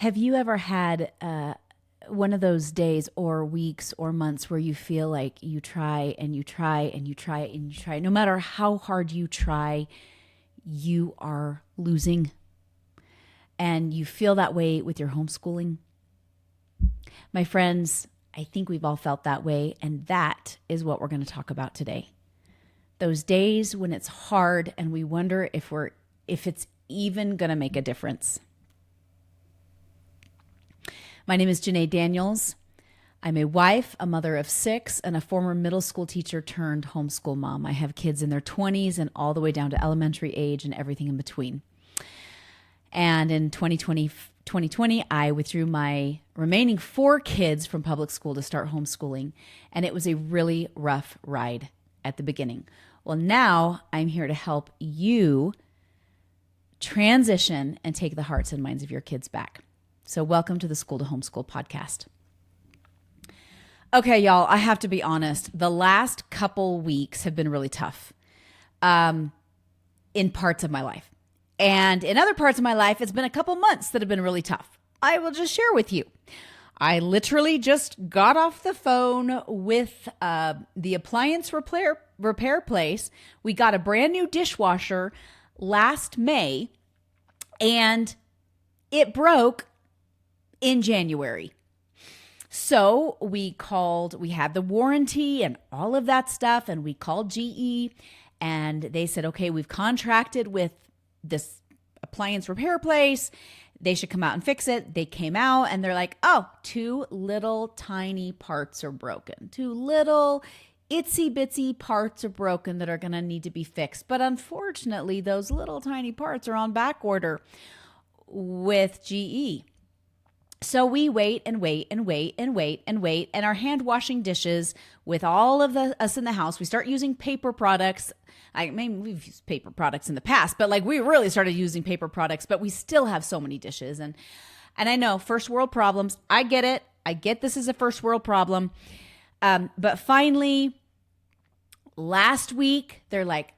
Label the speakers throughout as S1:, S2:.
S1: Have you ever had one of those days or weeks or months where you feel like you try and you try and you try and you try? No matter how hard you try, you are losing. And you feel that way with your homeschooling. My friends, I think we've all felt that way. And that is what we're going to talk about today. Those days when it's hard and we wonder if it's even going to make a difference. My name is Janae Daniels. I'm a wife, a mother of 6, and a former middle school teacher turned homeschool mom. I have kids in their 20s and all the way down to elementary age and everything in between. And in 2020, I withdrew my remaining 4 kids from public school to start homeschooling. And it was a really rough ride at the beginning. Well, now I'm here to help you transition and take the hearts and minds of your kids back. So welcome to the School to Homeschool podcast. Okay, y'all, I have to be honest. The last couple weeks have been really tough in parts of my life. And in other parts of my life, it's been a couple months that have been really tough. I will just share with you. I literally just got off the phone with the appliance repair place. We got a brand new dishwasher last May, and it broke in January. So we had the warranty and all of that stuff, and we called GE, and they said, okay, we've contracted with this appliance repair place. They should come out and fix it. They came out and they're like, oh, 2 little tiny parts are broken. 2 little itsy bitsy parts are broken that are going to need to be fixed. But unfortunately, those little tiny parts are on back order with GE. So we wait and wait and wait and wait and wait. And our hand washing dishes with all of us in the house, we start using paper products. We've used paper products in the past, but we really started using paper products, but we still have so many dishes. And I know first world problems. I get it. I get this is a first world problem. But finally, last week, they're like,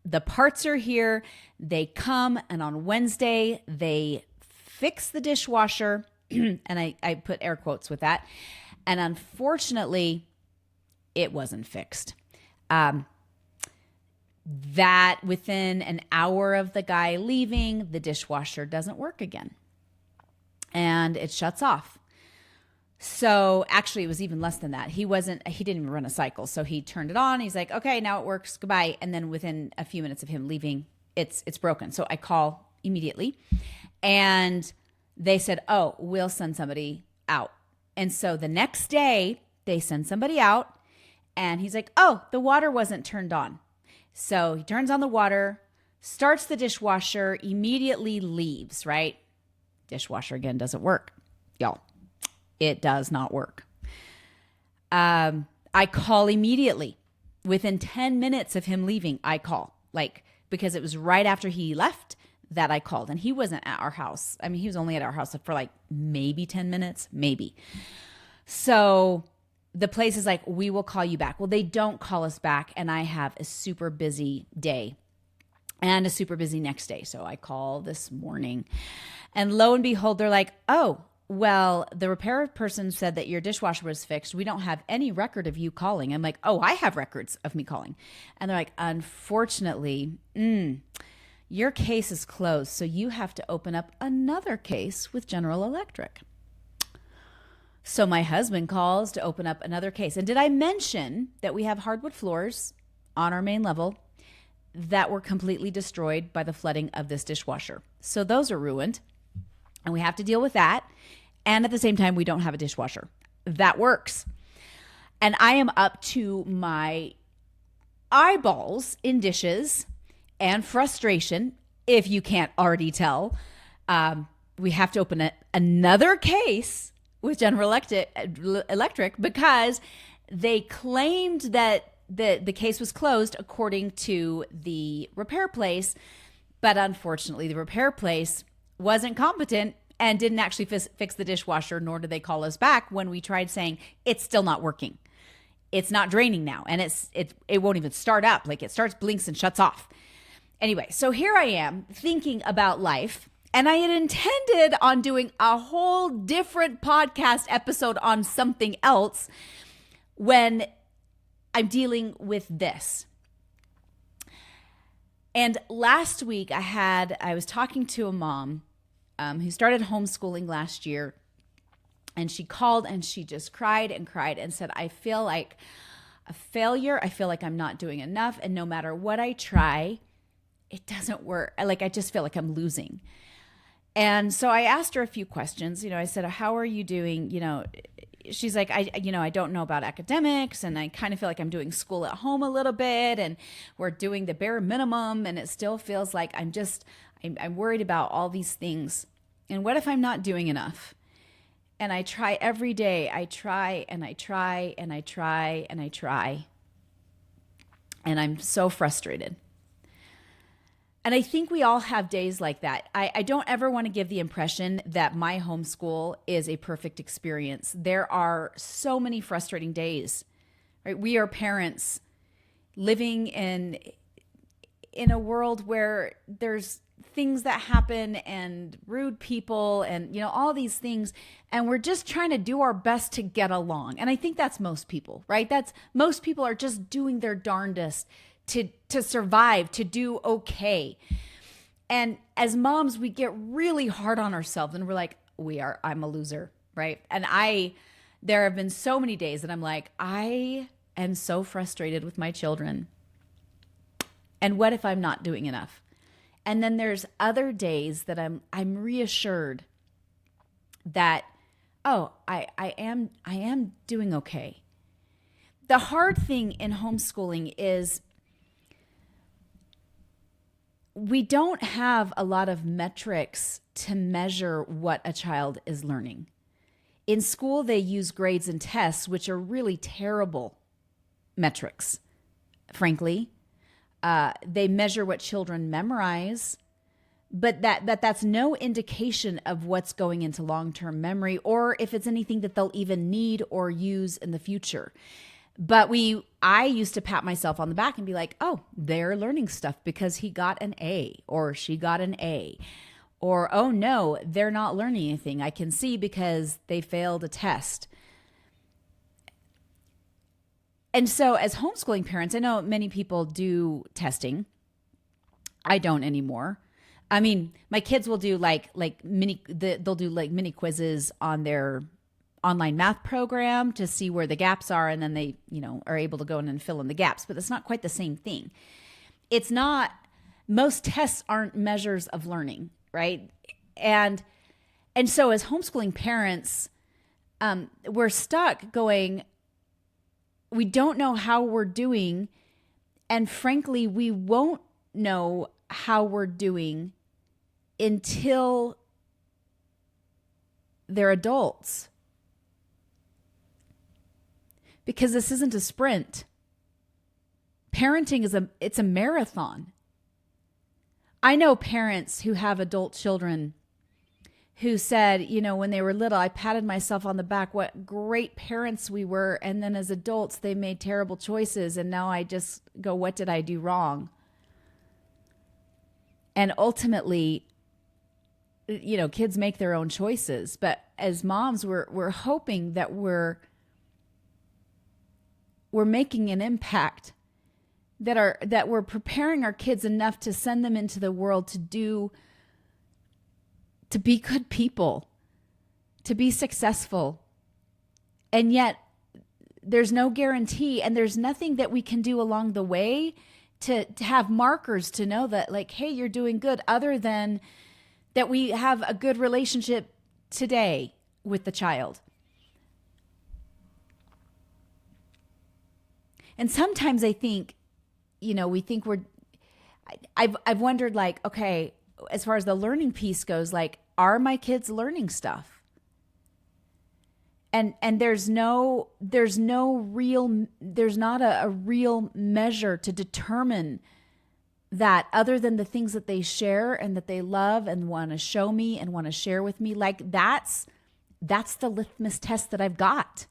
S1: the parts are here. They come, and on Wednesday, they fix the dishwasher. And I put air quotes with that. And unfortunately, it wasn't fixed. That within an hour of the guy leaving, the dishwasher doesn't work again. And it shuts off. So actually, it was even less than that. He didn't even run a cycle. So he turned it on. He's like, okay, now it works. Goodbye. And then within a few minutes of him leaving, it's broken. So I call immediately. And they said, oh, we'll send somebody out. And so the next day, they send somebody out. And he's like, oh, the water wasn't turned on. So he turns on the water, starts the dishwasher, immediately leaves, right? Dishwasher, again, doesn't work. Y'all, it does not work. I call immediately. Within 10 minutes of him leaving, I call. Because it was right after he left that I called. And he wasn't at our house. I mean, he was only at our house for maybe 10 minutes, maybe. So the place is like, we will call you back. Well, they don't call us back. And I have a super busy day and a super busy next day. So I call this morning, and lo and behold, they're like, oh, well, the repair person said that your dishwasher was fixed. We don't have any record of you calling. I'm like, oh, I have records of me calling. And they're like, unfortunately, your case is closed. So you have to open up another case with General Electric. So my husband calls to open up another case. And did I mention that we have hardwood floors on our main level that were completely destroyed by the flooding of this dishwasher? So those are ruined, and we have to deal with that. And at the same time, we don't have a dishwasher. That works. And I am up to my eyeballs in dishes and frustration, if you can't already tell. We have to open another case with General Electric because they claimed that the case was closed according to the repair place, but unfortunately the repair place wasn't competent and didn't actually fix the dishwasher, nor did they call us back when we tried saying it's still not working. It's not draining now, and it won't even start up. It starts, blinks, and shuts off. Anyway, so here I am thinking about life And I had intended on doing a whole different podcast episode on something else when I'm dealing with this. And last week I was talking to a mom who started homeschooling last year, and she called and she just cried and said, I feel like a failure. I feel like I'm not doing enough. And no matter what I try, it doesn't work. Like, I just feel like I'm losing. And so I asked her a few questions. I said, how are you doing? She's like, I don't know about academics, and I kind of feel like I'm doing school at home a little bit, and we're doing the bare minimum, and it still feels like I'm worried about all these things. And what if I'm not doing enough? And I try every day. I try and I try and I try and I try. And I'm so frustrated. And I think we all have days like that. I don't ever want to give the impression that my homeschool is a perfect experience. There are so many frustrating days, right? We are parents living in a world where there's things that happen and rude people and, all these things. And we're just trying to do our best to get along. And I think that's most people, right? Most people are just doing their darndest to survive, to do okay. And as moms, we get really hard on ourselves and we're like, I'm a loser, right? And there have been so many days that I'm like, I am so frustrated with my children. And what if I'm not doing enough? And then there's other days that I'm reassured that, I am doing okay. The hard thing in homeschooling is we don't have a lot of metrics to measure what a child is learning. In school, they use grades and tests, which are really terrible metrics, frankly. They measure what children memorize, but that's no indication of what's going into long-term memory or if it's anything that they'll even need or use in the future. But I used to pat myself on the back and be like, oh, they're learning stuff because he got an A or she got an A. Or, oh no, they're not learning anything. I can see because they failed a test. And so as homeschooling parents, I know many people do testing. I don't anymore. I mean, my kids will do they'll do mini quizzes on their online math program to see where the gaps are, and then they, are able to go in and fill in the gaps, but it's not quite the same thing. It's not, most tests aren't measures of learning, right? And so as homeschooling parents, we're stuck going, we don't know how we're doing, and frankly, we won't know how we're doing until they're adults. Because this isn't a sprint. Parenting it's a marathon. I know parents who have adult children who said, when they were little, I patted myself on the back, what great parents we were. And then as adults, they made terrible choices. And now I just go, what did I do wrong? And ultimately, kids make their own choices. But as moms, we're hoping that we're making an impact, that we're preparing our kids enough to send them into the world to be good people, to be successful. And yet there's no guarantee, and there's nothing that we can do along the way to have markers to know that, like, hey, you're doing good, other than that we have a good relationship today with the child. And sometimes I think, we think I've wondered, like, okay, as far as the learning piece goes, like, are my kids learning stuff? And there's not a real measure to determine that, other than the things that they share and that they love and want to show me and want to share with me. Like, that's the litmus test that I've got.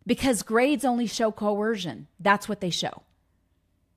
S1: Because grades only show coercion. That's what they show.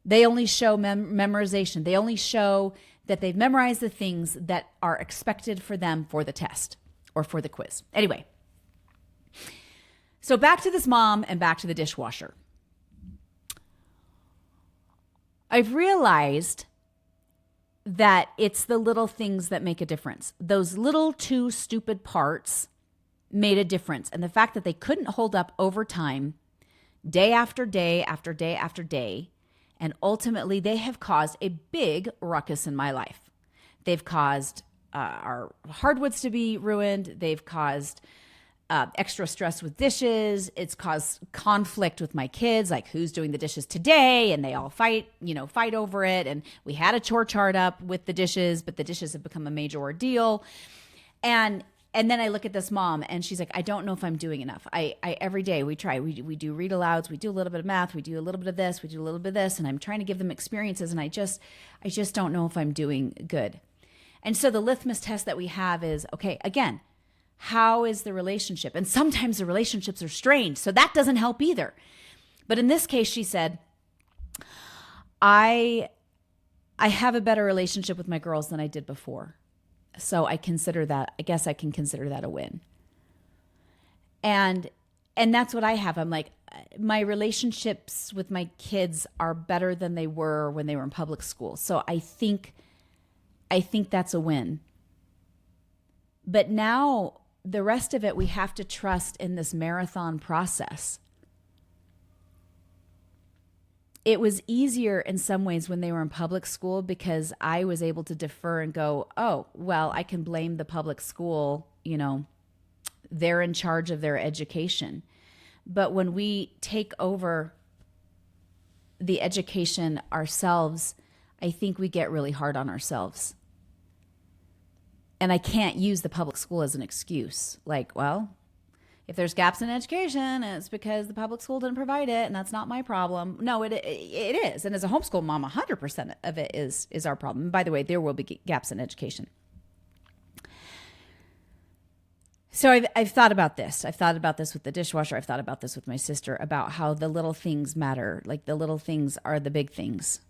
S1: They only show memorization. They only show that they've memorized the things that are expected for them for the test or for the quiz. Anyway, so back to this mom and back to the dishwasher. I've realized that it's the little things that make a difference. Those little two stupid parts made a difference. And the fact that they couldn't hold up over time, day after day after day after day, and ultimately they have caused a big ruckus in my life. They've caused our hardwoods to be ruined. They've caused extra stress with dishes. It's caused conflict with my kids, like who's doing the dishes today, and they all fight over it. And we had a chore chart up with the dishes, but the dishes have become a major ordeal. And then I look at this mom and she's like, I don't know if I'm doing enough. I every day we try, we do read alouds, we do a little bit of math, we do a little bit of this, we do a little bit of this, and I'm trying to give them experiences, and I just don't know if I'm doing good. And so the litmus test that we have is, okay, again, how is the relationship? And sometimes the relationships are strained, so that doesn't help either. But in this case, she said, I have a better relationship with my girls than I did before. So I can consider that a win. And that's what I have. I'm like, my relationships with my kids are better than they were when they were in public school. So I think that's a win. But now the rest of it, we have to trust in this marathon process. It was easier in some ways when they were in public school because I was able to defer and go, oh, well, I can blame the public school, they're in charge of their education. But when we take over the education ourselves, I think we get really hard on ourselves. And I can't use the public school as an excuse. Like, well, if there's gaps in education, it's because the public school didn't provide it, and that's not my problem. No, it is. And as a homeschool mom, 100% of it is our problem. And by the way, there will be gaps in education. So I've thought about this. I've thought about this with the dishwasher. I've thought about this with my sister, about how the little things matter. Like the little things are the big things.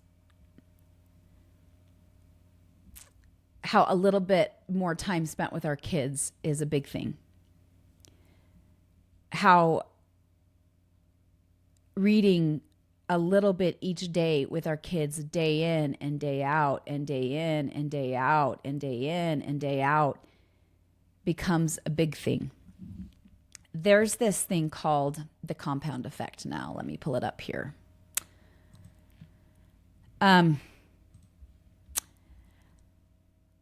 S1: How a little bit more time spent with our kids is a big thing. How reading a little bit each day with our kids, day in and day out and day in and day out and day in and day out, becomes a big thing. There's this thing called the compound effect. Now, let me pull it up here.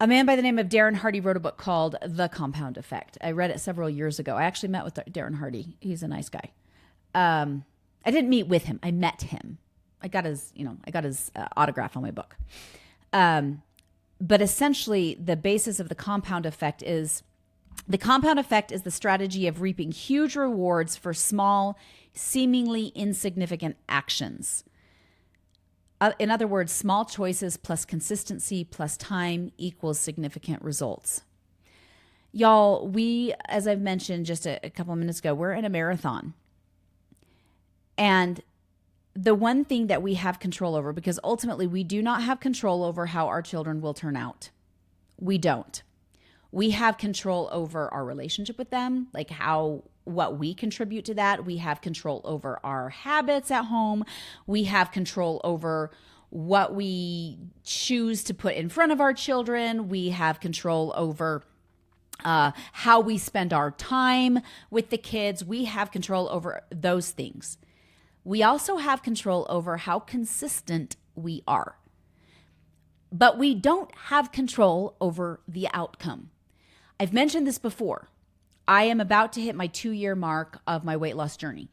S1: A man by the name of Darren Hardy wrote a book called The Compound Effect. I read it several years ago. I actually met with Darren Hardy. He's a nice guy. I didn't meet with him. I met him. I got his autograph on my book. But essentially, the basis of the compound effect is the strategy of reaping huge rewards for small, seemingly insignificant actions. In other words, small choices plus consistency plus time equals significant results. Y'all, we, as I've mentioned just a couple of minutes ago, we're in a marathon. And the one thing that we have control over, because ultimately we do not have control over how our children will turn out. We don't. We have control over our relationship with them, like what we contribute to that. We have control over our habits at home. We have control over what we choose to put in front of our children. We have control over how we spend our time with the kids. We have control over those things. We also have control over how consistent we are. But we don't have control over the outcome. I've mentioned this before. I am about to hit my 2-year mark of my weight loss journey.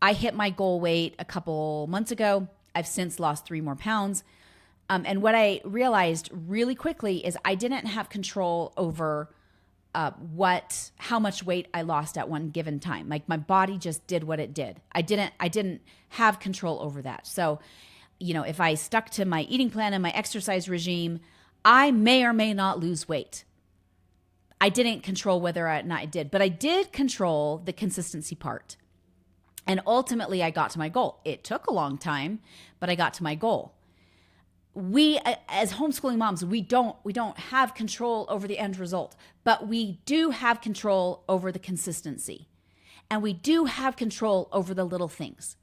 S1: I hit my goal weight a couple months ago. I've since lost 3 more pounds. And what I realized really quickly is I didn't have control over how much weight I lost at one given time. Like my body just did what it did. I didn't have control over that. So, if I stuck to my eating plan and my exercise regime, I may or may not lose weight. I didn't control whether or not I did, but I did control the consistency part. And ultimately I got to my goal. It took a long time, but I got to my goal. we as homeschooling moms, we don't have control over the end result, but we do have control over the consistency. And we do have control over the little things.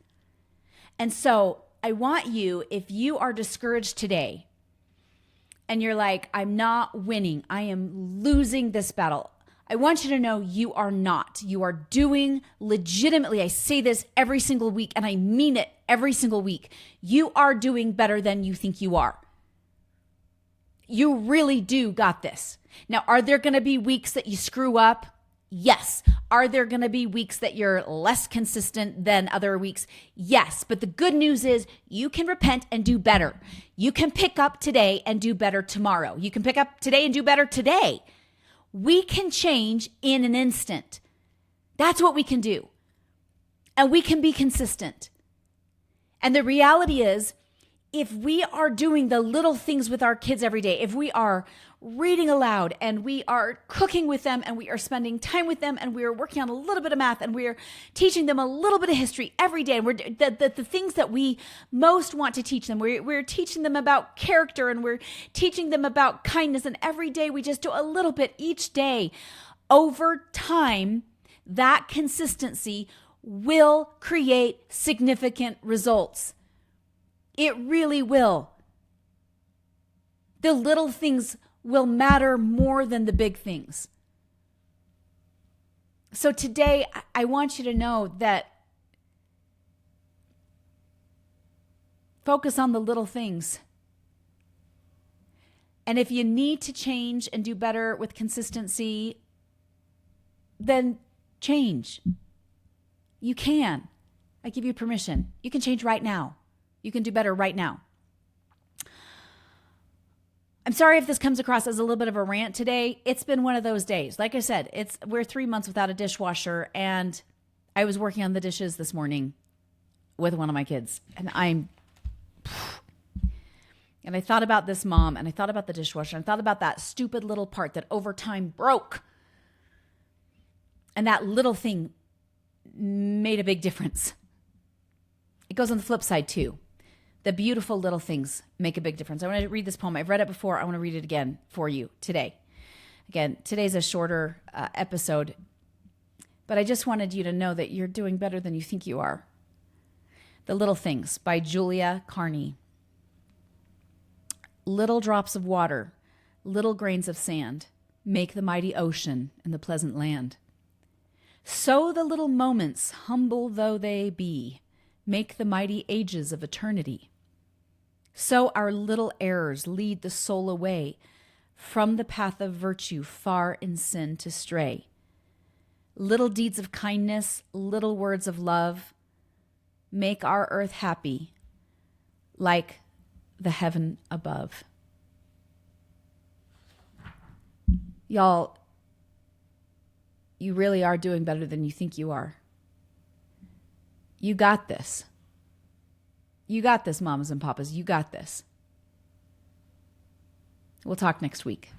S1: And so I want you, if you are discouraged today and you're like, I'm not winning, I am losing this battle, I want you to know you are not. You are doing legitimately, I say this every single week and I mean it every single week. You are doing better than you think you are. You really do got this. Now, are there going to be weeks that you screw up? Yes. Are there going to be weeks that you're less consistent than other weeks? Yes. But the good news is you can repent and do better. You can pick up today and do better tomorrow. You can pick up today and do better today. We can change in an instant. That's what we can do. And we can be consistent. And the reality is, if we are doing the little things with our kids every day, if we are reading aloud and we are cooking with them and we are spending time with them and we are working on a little bit of math and we're teaching them a little bit of history every day, and we're the things that we most want to teach them, we're teaching them about character and we're teaching them about kindness, and every day we just do a little bit each day. Over time, that consistency will create significant results. It really will. The little things will matter more than the big things. So today, I want you to know that focus on the little things. And if you need to change and do better with consistency, then change. You can. I give you permission. You can change right now. You can do better right now. I'm sorry if this comes across as a little bit of a rant today. It's been one of those days. Like I said, we're 3 months without a dishwasher, and I was working on the dishes this morning with one of my kids, and I thought about this mom, and I thought about the dishwasher, and I thought about that stupid little part that over time broke. And that little thing made a big difference. It goes on the flip side too. The beautiful little things make a big difference. I want to read this poem. I've read it before. I want to read it again for you today. Again, today's a shorter episode, but I just wanted you to know that you're doing better than you think you are. The Little Things by Julia Carney. Little drops of water, little grains of sand, make the mighty ocean and the pleasant land. So the little moments, humble though they be, make the mighty ages of eternity. So our little errors lead the soul away from the path of virtue, far in sin to stray. Little deeds of kindness, little words of love, make our earth happy like the heaven above. Y'all, you really are doing better than you think you are. You got this. You got this, mamas and papas. You got this. We'll talk next week.